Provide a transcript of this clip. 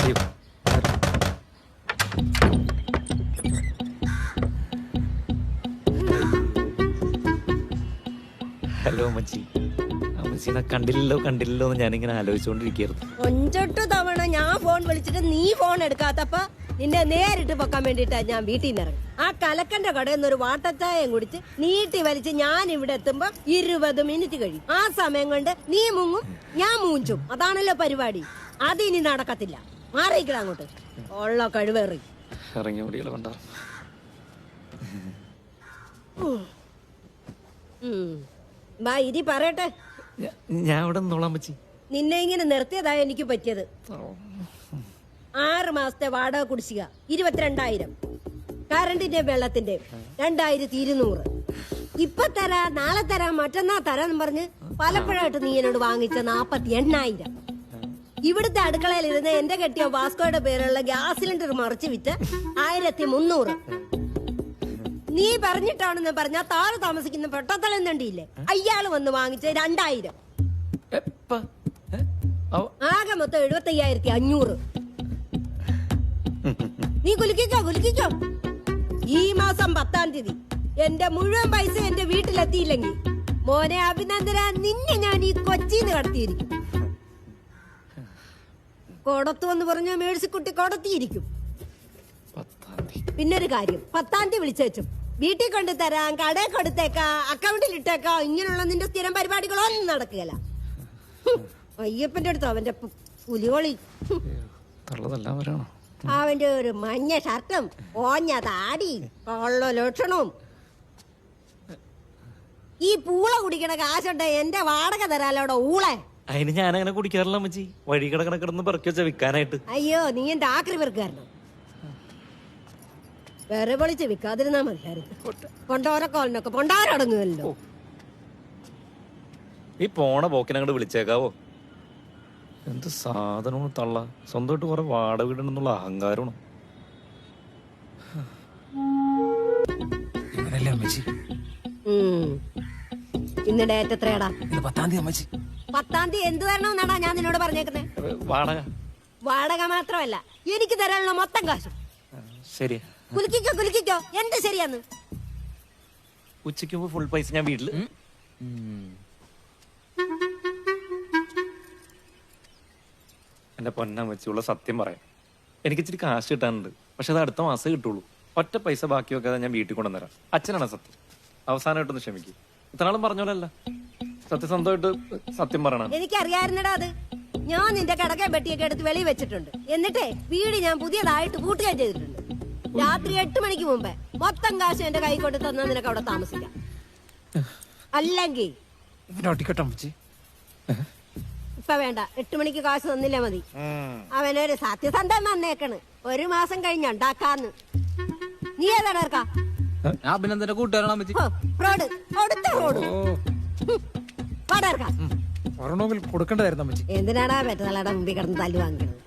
Hello അമ്മച്ചി. അമ്മച്ചിനെ കണ്ടില്ലല്ലോ കണ്ടില്ലല്ലോ എന്ന് ഞാനിങ്ങനെ ആലോചിച്ചുകൊണ്ടിരിക്കുകയായിരുന്നു. 5-8 തവണ ഞാൻ ഫോൺ വിളിച്ചിട്ട് നീ ഫോൺ എടുക്കാത്തപ്പോ നിന്നെ നേരിട്ട് പൊക്കാൻ വേണ്ടിട്ടാ ഞാൻ വീട്ടിൽ നിന്ന് ഇറങ്ങി. ആ കലക്കന്റെ കടയിൽ നിന്ന് ഒരു വാട്ടച്ചായം കുടിച്ച് നീട്ടി വലിച്ച് ഞാൻ ഇവിടെ എത്തുമ്പോ 20 മിനിറ്റ് കഴിയും. ആ സമയം കൊണ്ട് നീ മുങ്ങും ഞാൻ മൂഞ്ചും. അതാണല്ലോ പരിപാടി. അതിനി നടക്കത്തില്ല. മാറിയിക്കണം അങ്ങോട്ട്. ഉള്ള കഴിവേറി ഇറങ്ങിയ മുടികളെ കൊണ്ടാ. ബാ ഇരി പറയട്ടെ. ഞാൻ ഇവിടെ നിന്നോളാം അമ്മച്ചി. നിന്നെ ഇങ്ങനെ നിർത്തിയതായ എനിക്ക് പറ്റിയത്. 6 മാസത്തെ വാടക കുടിശ്ശിക 22,000, കറണ്ടിന്റെ വെള്ളത്തിന്റെ 2,200. ഇപ്പൊ തരാ, നാളെ തരാ, മറ്റന്നാ തരാന്ന് പറഞ്ഞ് പലപ്പോഴായിട്ട് നീ എന്നോട് വാങ്ങിച്ച 48,000. ഇവിടുത്തെ അടുക്കളയിലിരുന്ന് എന്റെ കെട്ടിയ വാസ്കോയുടെ പേരുള്ള ഗ്യാസ് സിലിണ്ടർ മറിച്ച് വിറ്റ് 1,300. നീ പറഞ്ഞിട്ടാണെന്ന് പറഞ്ഞാ താഴെ താമസിക്കുന്ന പെട്ടത്തളം തണ്ടിയില്ലേ, അയാള് വന്ന് വാങ്ങിച്ച 2,000. ആകെ മൊത്തം 75,500. നീ കുലുക്കിക്കോ. ഈ മാസം 10-ാം തീയതി എന്റെ മുഴുവൻ പൈസ എന്റെ വീട്ടിലെത്തിയില്ലെങ്കിൽ മോനെ അഭിനന്ദന, നിന്നെ ഞാൻ ഈ കൊച്ചിന്ന് കടത്തിയിരിക്കും. കൊടത്തു എന്ന് പറഞ്ഞ മേഴ്സിക്കുട്ടി കൊടത്തിയിരിക്കും. പിന്നൊരു കാര്യം, 10-ാം തീയതി വിളിച്ചേച്ചും വീട്ടിൽ കൊണ്ടു തരാം, കടയിൽ കൊടുത്തേക്കാം, അക്കൗണ്ടിൽ ഇട്ടേക്കാം, ഇങ്ങനെയുള്ള നിന്റെ സ്ഥിരം പരിപാടികളൊന്നും നടക്കുകയല്ല. അയ്യപ്പന്റെ അടുത്തോ അവന്റെ പുലികൊളി. അവന്റെ ഒരു മഞ്ഞ ഷർട്ടും ഓഞ്ഞ താടി കൊള്ള ലക്ഷണവും. ഈ പൂള കുടിക്കണ കാശുണ്ട് എന്റെ വാടക തരാലോടെ ഊളെ. അതിന് ഞാനങ്ങനെ കുടിക്കാറില്ല അമ്മച്ചി. വഴി കിടന്ന് പെറുക്കി വെച്ച വിൽക്കാനായിട്ട്. അയ്യോ, നീ എന്റെ ആക്രി പെറുക്കാരനോ? വേറെ പൊളിച്ച് വിൽക്കാതിരുന്നാ മതിയായിരുന്നു. കൊണ്ടോരക്കോലിനൊക്കെ പൊണ്ടാരടങ്ങുമല്ലോ. ഈ പോണ പോക്കിനങ്ങോട്ട് വിളിച്ചേക്കാവോ? എന്ത് സാധനവും തള്ള. സ്വന്തമായിട്ട് കുറെ വാടക വീടുന്നുള്ള അഹങ്കാരമാണ്. ഇന്ന് ഡേറ്റ് എത്രയാടാ? 10-ാം തീയതി അമ്മച്ചി. 10-ാം തീയതി എന്ത് തരണമെന്നാടാ ഞാൻ നിന്നോട് പറഞ്ഞേക്കുന്നേ? വാടക മാത്രമല്ല, എനിക്ക് തരാനുള്ള മൊത്തം കാശും. ശരി. കുലുക്കിക്കോ. എന്ത് ശരിയാന്ന്? ഉച്ചയ്ക്ക് ഫുൾ പൈസ ഞാൻ വീട്ടില്. എന്റെ പൊന്നാൻ വെച്ചുള്ള സത്യം പറയാം, എനിക്ക് ഇച്ചിരി കാശ് കിട്ടാനുണ്ട്. പക്ഷെ അത് അടുത്ത മാസം കിട്ടുള്ളൂ. ഒറ്റ പൈസ ബാക്കി വെക്കാതെ ഞാൻ വീട്ടിൽ കൊണ്ടുവന്നേരാം. അച്ഛനാണ് സത്യം. അവസാനമായിട്ടൊന്ന് ക്ഷമിക്കും. ഇത്രനാളും പറഞ്ഞോലല്ല, സത്യസന്ധമായിട്ട് സത്യം പറയണം. എനിക്കറിയായിരുന്നടാ അത്. ഞാൻ നിന്റെ കടക്കെ പെട്ടിയൊക്കെ എടുത്ത് വെളിയിൽ വെച്ചിട്ടുണ്ട്. എന്നിട്ടേ വീട് ഞാൻ പുതിയതായിട്ട് കൂട്ടുകയും ചെയ്തിട്ടുണ്ട്. രാത്രി 8 മണിക്ക് മുമ്പേ മൊത്തം കാശ് എന്റെ കൈ കൊണ്ട് തന്നാ നിനക്ക് അവിടെ താമസിക്കാം. അല്ലെങ്കിൽ ഇപ്പൊ വേണ്ട, 8 മണിക്ക് കാശ് തന്നില്ല മതി. അവനൊരു സത്യസന്ധം വന്നേക്കണ്. 1 മാസം കഴിഞ്ഞുണ്ടാക്കാന്ന്. നീ ഏതാണ് ഇറക്കാ? അഭിനന്ദന്റെ കൂട്ടുകാരാണ്. എന്തിനാടാ പെറ്റതലയുടെ മുമ്പിൽ കിടന്ന് തല്ലു വാങ്ങിക്കണത്?